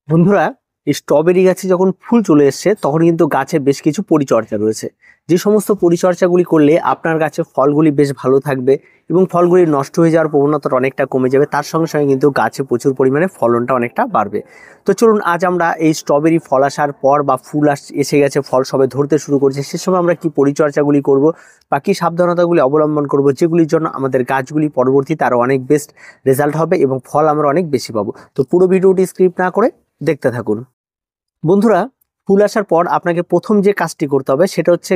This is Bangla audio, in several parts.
বন্ধুরা, এই স্ট্রবেরি গাছে যখন ফুল চলে এসছে তখন কিন্তু গাছে বেশ কিছু পরিচর্যা রয়েছে। যে সমস্ত পরিচর্যাগুলি করলে আপনার গাছে ফলগুলি বেশ ভালো থাকবে এবং ফলগুলি নষ্ট হয়ে যাওয়ার প্রবণতাটা অনেকটা কমে যাবে, তার সঙ্গে সঙ্গে কিন্তু গাছে প্রচুর পরিমাণে ফলনটা অনেকটা বাড়বে। তো চলুন আজ আমরা এই স্ট্রবেরি ফল আসার পর বা ফুল এসে গেছে, ফল সবে ধরতে শুরু করছে, সে সময় আমরা কি পরিচর্যাগুলি করব বা কী সাবধানতাগুলি অবলম্বন করব, যেগুলির জন্য আমাদের গাছগুলি পরবর্তীতে আরও অনেক বেস্ট রেজাল্ট হবে এবং ফল আমরা অনেক বেশি পাবো। তো পুরো ভিডিওটি স্কিপ না করে দেখতে থাকুন। বন্ধুরা, ফুল আসার পর আপনাকে প্রথম যে কাজটি করতে হবে সেটা হচ্ছে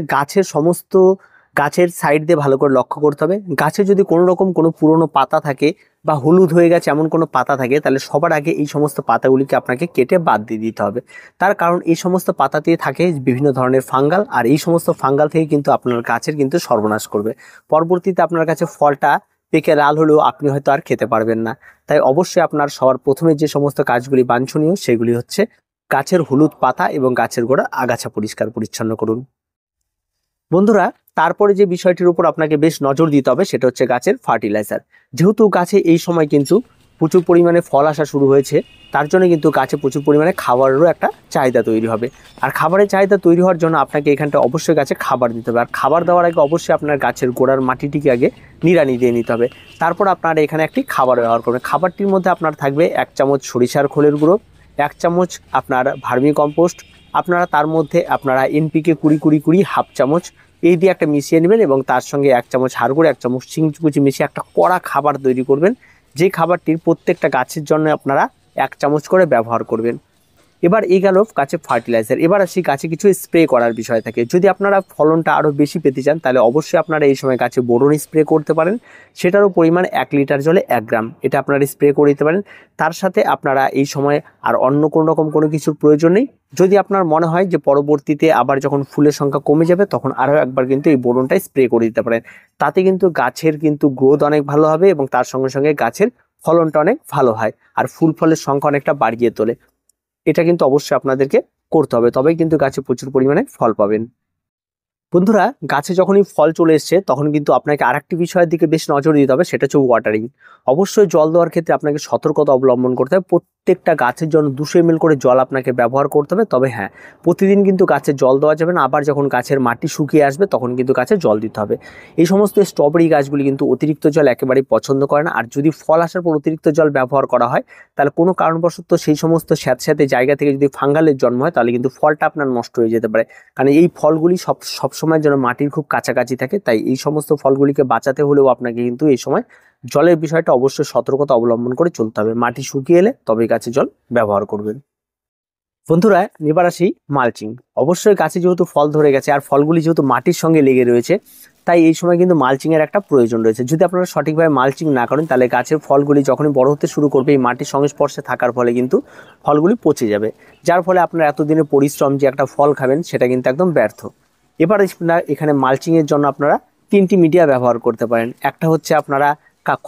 গাছের সাইড দিয়ে ভালো করে লক্ষ্য করতে হবে। গাছে যদি কোনো রকম কোনো পুরনো পাতা থাকে বা হলুদ হয়ে গেছে এমন কোনো পাতা থাকে, তাহলে সবার আগে এই সমস্ত পাতাগুলিকে আপনাকে কেটে বাদ দিয়ে দিতে হবে। তার কারণ এই সমস্ত পাতাতে থাকে বিভিন্ন ধরনের ফাঙ্গাল, আর এই সমস্ত ফাঙ্গাল থেকে কিন্তু আপনার গাছের কিন্তু সর্বনাশ করবে। পরবর্তীতে আপনার কাছে ফলটা পেকে লাল হলেও আপনি হয়তো আর খেতে পারবেন না। তাই অবশ্যই আপনার সবার প্রথমে যে সমস্ত কাজগুলি বাঞ্ছনীয় সেগুলি হচ্ছে গাছের হলুদ পাতা এবং গাছের গোড়া আগাছা পরিষ্কার পরিচ্ছন্ন করুন। বন্ধুরা, তারপরে যে বিষয়টির উপর আপনাকে বেশ নজর দিতে হবে সেটা হচ্ছে গাছের ফার্টিলাইজার। যেহেতু গাছে এই সময় কিন্তু প্রচুর পরিমাণে ফল আসা শুরু হয়েছে, তার জন্য কিন্তু গাছে প্রচুর পরিমাণে খাবারেরও একটা চাহিদা তৈরি হবে। আর খাবারের চাহিদা তৈরি হওয়ার জন্য আপনাকে এখানটা অবশ্যই গাছে খাবার দিতে হবে। আর খাবার দেওয়ার আগে অবশ্যই আপনার গাছের গোড়ার মাটিটিকে আগে নিড়ানি দিয়ে নিতে হবে। তারপর আপনারা এখানে একটি খাবার ব্যবহার করবেন। খাবারটির মধ্যে আপনার থাকবে 1 চামচ সরিষার খোলের গুঁড়ো, 1 চামচ আপনার ভার্মি কম্পোস্ট, আপনারা তার মধ্যে আপনারা এনপিকে 20-20-20 হাফ চামচ এই দিয়ে একটা মিশিয়ে নেবেন এবং তার সঙ্গে 1 চামচ হাড় গুঁড়ো, 1 চামচ চিংকুচি মিশিয়ে একটা কড়া খাবার তৈরি করবেন। যে খাবারটির প্রত্যেকটা গাছের জন্য আপনারা 1 চামচ করে ব্যবহার করবেন। এবার এই গেল গাছে ফার্টিলাইজার। এবার আসি গাছে কিছু স্প্রে করার বিষয় থাকে। যদি আপনারা ফলনটা আরও বেশি পেতে চান তাহলে অবশ্যই আপনারা এই সময় গাছে বোরন স্প্রে করতে পারেন। সেটারও পরিমাণ 1 লিটার জলে 1 গ্রাম, এটা আপনারা স্প্রে করে দিতে পারেন। তার সাথে আপনারা এই সময় আর অন্য কোনো রকম কোনো কিছুর প্রয়োজন নেই। যদি আপনার মনে হয় যে পরবর্তীতে আবার যখন ফুলের সংখ্যা কমে যাবে তখন আরও একবার কিন্তু এই বোরনটা স্প্রে করে দিতে পারেন। তাতে কিন্তু গাছের কিন্তু গ্রোথ অনেক ভালো হবে এবং তার সঙ্গে সঙ্গে গাছের ফলনটা অনেক ভালো হয় আর ফুল ফলের সংখ্যা অনেকটা বাড়িয়ে তোলে। এটা কিন্তু অবশ্যই আপনাদেরকে করতে হবে, তবেই কিন্তু গাছে প্রচুর পরিমাণে ফল পাবেন। বন্ধুরা, গাছে যখনই ফল চলে এসছে তখন কিন্তু আপনাকে আরেকটি বিষয়ের দিকে বেশ নজর দিতে হবে, সেটা হচ্ছে ওয়াটারিং। অবশ্যই জল দেওয়ার ক্ষেত্রে আপনাকে সতর্কতা অবলম্বন করতে হবে। প্রত্যেকটা গাছের জন্য 200 ml করে জল আপনাকে ব্যবহার করতে হবে। তবে হ্যাঁ, প্রতিদিন কিন্তু গাছে জল দেওয়া যাবে না। আবার যখন গাছের মাটি শুকিয়ে আসবে তখন কিন্তু গাছে জল দিতে হবে। এই সমস্ত স্ট্রবেরি গাছগুলি কিন্তু অতিরিক্ত জল একেবারেই পছন্দ করে না। আর যদি ফল আসার পর অতিরিক্ত জল ব্যবহার করা হয় তাহলে কোনো কারণবশত সেই সমস্ত স্যাঁতস্যাঁতে জায়গা থেকে যদি ফাঙ্গালের জন্ম হয় তাহলে কিন্তু ফলটা আপনার নষ্ট হয়ে যেতে পারে। কারণ এই ফলগুলি সবসময় যেন মাটির খুব কাছাকাছি থাকে, তাই এই সমস্ত ফলগুলিকে বাঁচাতে হলেও আপনাকে কিন্তু এই সময় জলের বিষয়টা অবশ্যই সতর্কতা অবলম্বন করে চলতে হবে। মাটি শুকিয়ে এলে তবেই গাছে জল ব্যবহার করবেন। বন্ধুরা, এবার আসি মালচিং। অবশ্যই গাছে যেহেতু ফল ধরে গেছে আর ফলগুলি যেহেতু মাটির সঙ্গে লেগে রয়েছে, তাই এই সময় কিন্তু মালচিংয়ের একটা প্রয়োজন রয়েছে। যদি আপনারা সঠিকভাবে মালচিং না করেন তাহলে গাছের ফলগুলি যখনই বড় হতে শুরু করবে এই মাটির সংস্পর্শে থাকার ফলে কিন্তু ফলগুলি পচে যাবে, যার ফলে আপনার এতদিনের পরিশ্রম যে একটা ফল খাবেন সেটা কিন্তু একদম ব্যর্থ। এবার এখানে মালচিংয়ের জন্য আপনারা 3টি মিডিয়া ব্যবহার করতে পারেন। একটা হচ্ছে আপনারা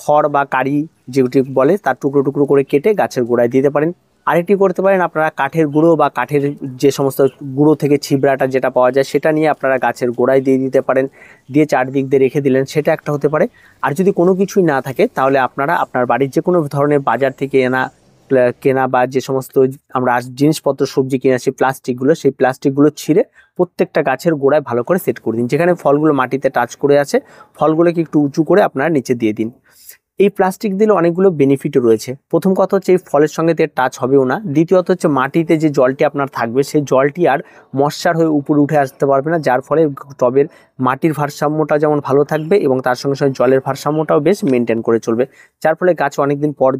খড় বা কারি যেটি বলে তার টুকরো টুকরো করে কেটে গাছের গোড়ায় দিতে পারেন। আরেকটি করতে পারেন আপনারা কাঠের গুঁড়ো বা কাঠের যে সমস্ত গুঁড়ো থেকে ছিবড়াটা যেটা পাওয়া যায় সেটা নিয়ে আপনারা গাছের গোড়ায় দিয়ে দিতে পারেন, দিয়ে চারদিক দিয়ে রেখে দিলেন, সেটা একটা হতে পারে। আর যদি কোনো কিছুই না থাকে তাহলে আপনারা আপনার বাড়ির যে কোনো ধরনের বাজার থেকে কেনা বা যে সমস্ত আমরা জিনিসপত্র সবজি কিনে আসি প্লাস্টিকগুলো, সেই প্লাস্টিকগুলো ছিঁড়ে প্রত্যেকটা গাছের গোড়ায় ভালো করে সেট করে দিন। যেখানে ফলগুলো মাটিতে টাচ করে আছে ফলগুলোকে একটু উঁচু করে আপনারা নিচে দিয়ে দিন। এই প্লাস্টিক দিলে অনেকগুলো বেনিফিটও রয়েছে। প্রথম কথা হচ্ছে এই ফলের সঙ্গে টাচ হবেও না। দ্বিতীয়ত হচ্ছে মাটিতে যে জলটি আপনার থাকবে সেই জলটি আর মশার হয়ে উপরে উঠে আসতে পারবে না, যার ফলে টবের মাটির ভারসাম্যটা যেমন ভালো থাকবে এবং তার সঙ্গে সঙ্গে জলের ভারসাম্যটাও বেশ মেনটেন করে চলবে, যার ফলে গাছ অনেকদিন পর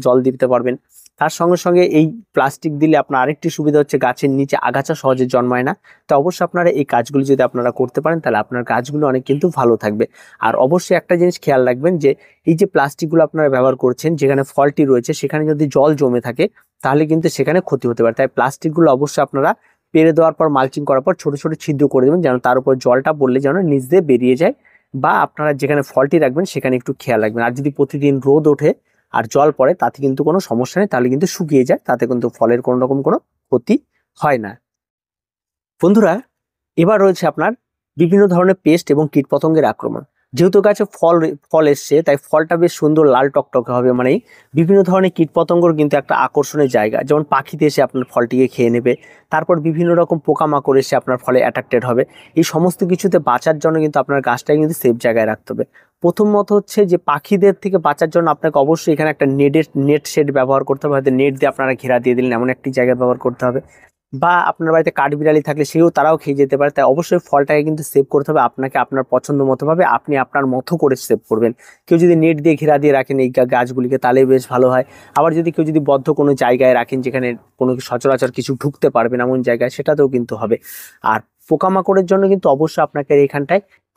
জল দিতে পারবেন। তার সঙ্গে সঙ্গে এই প্লাস্টিক দিলে আপনার আরেকটি সুবিধা হচ্ছে গাছের নিচে আগাছা সহজে জন্মায় না। তো অবশ্যই আপনারা এই কাজগুলি যদি আপনারা করতে পারেন তাহলে আপনার গাছগুলো অনেক কিন্তু ভালো থাকবে। আর অবশ্যই একটা জিনিস খেয়াল রাখবেন যে এই যে প্লাস্টিকগুলো আপনারা ব্যবহার করছেন যেখানে ফলটি রয়েছে সেখানে যদি জল জমে থাকে তাহলে কিন্তু সেখানে ক্ষতি হতে পারে। তাই প্লাস্টিকগুলো অবশ্যই আপনারা পেরে দেওয়ার পর মালচিং করার পর ছোট ছোট ছিদ্র করে দেবেন, যেন তার উপর জলটা পড়লে যেন নিচ দিয়ে বেরিয়ে যায়। বা আপনারা যেখানে ফলটি রাখবেন সেখানে একটু খেয়াল রাখবেন। আর যদি প্রতিদিন রোদ ওঠে আর জল পড়ে তাতে কিন্তু কোনো সমস্যা নেই, তাহলে কিন্তু শুকিয়ে যায়, তাতে কিন্তু ফলের কোনো রকম কোনো ক্ষতি হয় না। বন্ধুরা, এবার রয়েছে আপনার বিভিন্ন ধরনের পেস্ট এবং কীটপতঙ্গের আক্রমণ। যেহেতু গাছে ফল এসছে, তাই ফলটা বেশ সুন্দর লাল টকটকে হবে, মানে বিভিন্ন ধরনের কীটপতঙ্গর কিন্তু একটা আকর্ষণের জায়গা। যেমন পাখিতে এসে আপনার ফলটিকে খেয়ে নেবে, তারপর বিভিন্ন রকম পোকামাকড় এসে আপনার ফলে অ্যাট্রাক্টেড হবে। এই সমস্ত কিছুতে বাঁচার জন্য কিন্তু আপনার গাছটাকে কিন্তু সেফ জায়গায় রাখতে হবে। প্রথমত হচ্ছে যে পাখিদের থেকে বাঁচার জন্য আপনাকে অবশ্যই এখানে একটা নেট শেড ব্যবহার করতে হবে, হয়তো নেট দিয়ে আপনারা ঘেরা দিয়ে দিলেন, এমন একটি জায়গায় ব্যবহার করতে হবে। বা আপনার বাড়িতে কাঠবিড়ালি থাকলে তারাও খেয়ে যেতে পারে, তাই অবশ্যই ফলটাকে কিন্তু সেভ করতে হবে আপনাকে আপনার পছন্দ মতো ভাবে, আপনি আপনার মতো করে সেভ করবেন। কেউ যদি নেট দিয়ে ঘেরা দিয়ে রাখেন এই গাছগুলিকে, তাহলে বেশ ভালো হয়। আবার যদি কেউ যদি বদ্ধ কোনো জায়গায় রাখেন যেখানে কোনো সচরাচর কিছু ঢুকতে পারবে না এমন জায়গায়, সেটাতেও কিন্তু হবে। আর পোকামাকড়ের জন্য কিন্তু অবশ্যই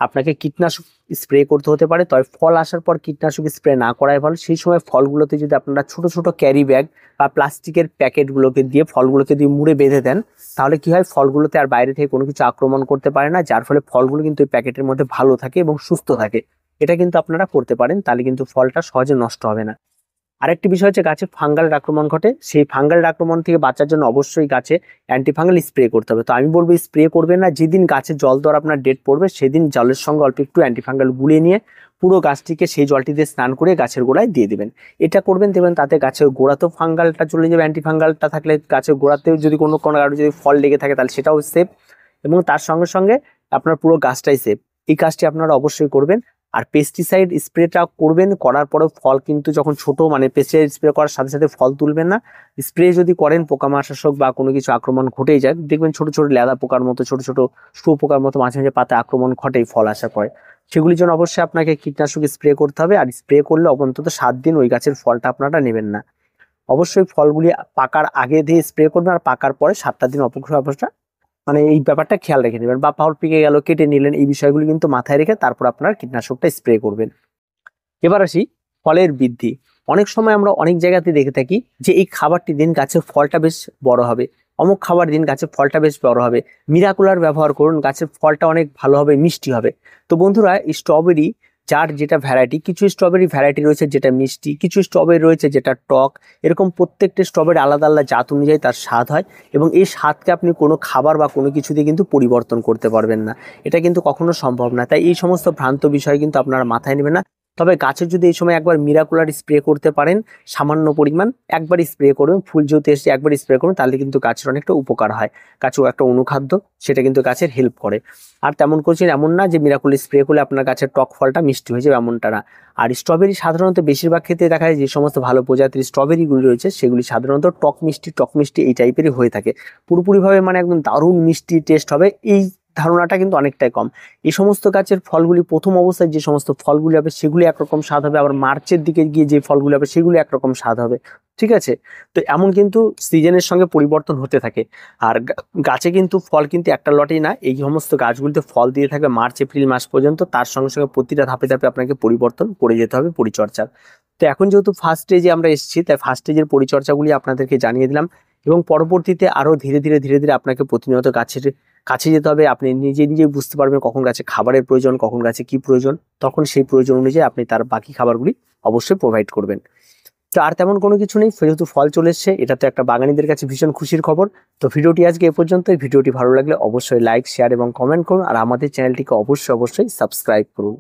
আপনাকে কীটনাশক স্প্রে করতে হতে পারে, তবে ফল আসার পর কীটনাশক স্প্রে না করাই ভালো। সেই সময় ফলগুলোতে যদি আপনারা ছোট ছোট ক্যারি ব্যাগ বা প্লাস্টিকের প্যাকেটগুলোকে দিয়ে ফলগুলোকে দিয়ে মুড়ে বেঁধে দেন, তাহলে কি হয়, ফলগুলোতে আর বাইরে থেকে কোনো কিছু আক্রমণ করতে পারে না, যার ফলে ফলগুলো কিন্তু এই প্যাকেটের মধ্যে ভালো থাকে এবং সুস্থ থাকে। এটা কিন্তু আপনারা করতে পারেন, তাহলে কিন্তু ফলটা সহজে নষ্ট হবে না। আরেকটি বিষয় হচ্ছে গাছে ফাঙ্গাল আক্রমণ ঘটে, সেই ফাঙ্গাল আক্রমণ থেকে বাঁচার জন্য অবশ্যই গাছে অ্যান্টিফাঙ্গাল স্প্রে করতে হবে। তো আমি বলবো স্প্রে করবেন না, যেদিন গাছে জল দেওয়ার আপনার ডেট পড়বে সেদিন জলের সঙ্গে অল্প একটু অ্যান্টিফাঙ্গাল গুলিয়ে নিয়ে পুরো গাছটিকে সেই জলটি দিয়ে স্নান করে গাছের গোড়ায় দিয়ে দিবেন। এটা করবেন, দেখবেন তাতে গাছের গোড়াতেও ফাঙ্গালটা চলে যাবে, অ্যান্টিফাঙ্গালটা থাকলে গাছের গোড়াতেও যদি কোনো কারণে যদি ফল লেগে থাকে তাহলে সেটাও সেফ, এবং তার সঙ্গে সঙ্গে আপনার পুরো গাছটাই সেফ। এই কাজটি আপনারা অবশ্যই করবেন। আর পেস্টিসাইড স্প্রেটা করবেন, করার পরেও ফল কিন্তু যখন ছোট, মানে পেস্টিসাইড স্প্রে করার সাথে সাথে ফল তুলবেন না। স্প্রে যদি করেন পোকামাকড় বা কোনো কিছু আক্রমণ ঘটেই যায়, দেখবেন ছোট ছোট লেদা পোকার মতো, ছোট ছোট শুয়োপোকার মতো মাঝে মাঝে পাতা আক্রমণ ঘটেই ফল আসার পরে। সেগুলির জন্য অবশ্যই আপনাকে কীটনাশক স্প্রে করতে হবে, আর স্প্রে করলে অন্তত 7 দিন ওই গাছের ফলটা আপনারা নেবেন না। অবশ্যই ফলগুলি পাকার আগে দিয়ে স্প্রে করবেন, আর পাকার পরে 7টা দিন অপেক্ষা, মানে এই ব্যাপারটা খেয়াল রেখে নেবেন। বা ফল পেকে গেল, কেটে নিলেন, এই বিষয়গুলি কিন্তু মাথায় রেখে তারপর আপনার কীটনাশকটা স্প্রে করবেন। এবার আসি ফলের বৃদ্ধি। অনেক সময় আমরা অনেক জায়গাতে দেখে থাকি যে এই খাবারটি দিন গাছের ফলটা বেশ বড় হবে, অমুক খাবার দিন গাছের ফলটা বেশ বড় হবে, মিরাকুলার ব্যবহার করুন, গাছের ফলটা অনেক ভালো হবে, মিষ্টি হবে। তো বন্ধুরা, স্ট্রবেরি যার যেটা ভ্যারাইটি, কিছু স্ট্রবেরি ভ্যারাইটি রয়েছে যেটা মিষ্টি, কিছু স্ট্রবেরি রয়েছে যেটা টক, এরকম প্রত্যেকটা স্ট্রবেরি আলাদা আলাদা জাত অনুযায়ী তার স্বাদ হয়, এবং এই স্বাদকে আপনি কোনো খাবার বা কোনো কিছু দিয়ে কিন্তু পরিবর্তন করতে পারবেন না, এটা কিন্তু কখনো সম্ভব না। তাই এই সমস্ত ভ্রান্ত বিষয় কিন্তু আপনারা মাথায় নেবেন না। তবে গাছের যদি এই সময় একবার মিরাকুলার স্প্রে করতে পারেন, সামান্য পরিমাণ একবার স্প্রে করুন, ফুল যেহেতু এসে একবার স্প্রে করুন, তাহলে কিন্তু গাছের অনেকটা উপকার হয়। গাছের একটা অনুখাদ্য, সেটা কিন্তু গাছের হেল্প করে। আর তেমন করছেন এমন না যে মিরাকুল স্প্রে করলে আপনার গাছের টক ফলটা মিষ্টি হয়ে যাবে, এমনটা না। আর স্ট্রবেরি সাধারণত বেশিরভাগ ক্ষেত্রে দেখা যায় যে সমস্ত ভালো প্রজাতির স্ট্রবেরিগুলি রয়েছে সেগুলি সাধারণত টক মিষ্টি এই টাইপেরই হয়ে থাকে। পুরোপুরিভাবে মানে একদম দারুণ মিষ্টি টেস্ট হবে, এই ধারণাটা কিন্তু অনেকটাই কম। এই সমস্ত গাছের ফলগুলি প্রথম অবস্থায় যে সমস্ত ফলগুলি হবে সেগুলি একরকম স্বাদ হবে, আবার মার্চের দিকে গিয়ে যে ফলগুলি হবে সেগুলি একরকম স্বাদ হবে। ঠিক আছে, তো এমন কিন্তু সিজনের সঙ্গে পরিবর্তন হতে থাকে। আর গাছে কিন্তু ফল কিন্তু একটা লটেই না, এই সমস্ত গাছগুলিতে ফল দিয়ে থাকবে মার্চ এপ্রিল মাস পর্যন্ত, তার সঙ্গে সঙ্গে প্রতিটা ধাপে ধাপে আপনাকে পরিবর্তন করে যেতে হবে পরিচর্যার। তো এখন যেহেতু ফার্স্ট স্টেজে আমরা এসেছি, তাই ফার্স্ট স্টেজের পরিচর্যাগুলি আপনাদেরকে জানিয়ে দিলাম, এবং পরবর্তীতে আরও ধীরে ধীরে ধীরে ধীরে আপনাকে প্রতিনিয়ত গাছের কাছে যেতে হবে। আপনি নিজে নিজে বুঝতে পারবেন কখন গাছে খাবারের প্রয়োজন, কখন গাছে কি প্রয়োজন, তখন সেই প্রয়োজন অনুযায়ী আপনি তার বাকি খাবারগুলি অবশ্যই প্রোভাইড করবেন। তো আর তেমন কোনো কিছু নেই, যেহেতু ফল চলে এসছে, এটা তো একটা বাগানীদের কাছে ভীষণ খুশির খবর। তো ভিডিওটি আজকে এ পর্যন্ত। ভিডিওটি ভালো লাগলে অবশ্যই লাইক, শেয়ার এবং কমেন্ট করুন, আর আমাদের চ্যানেলটিকে অবশ্যই সাবস্ক্রাইব করুন।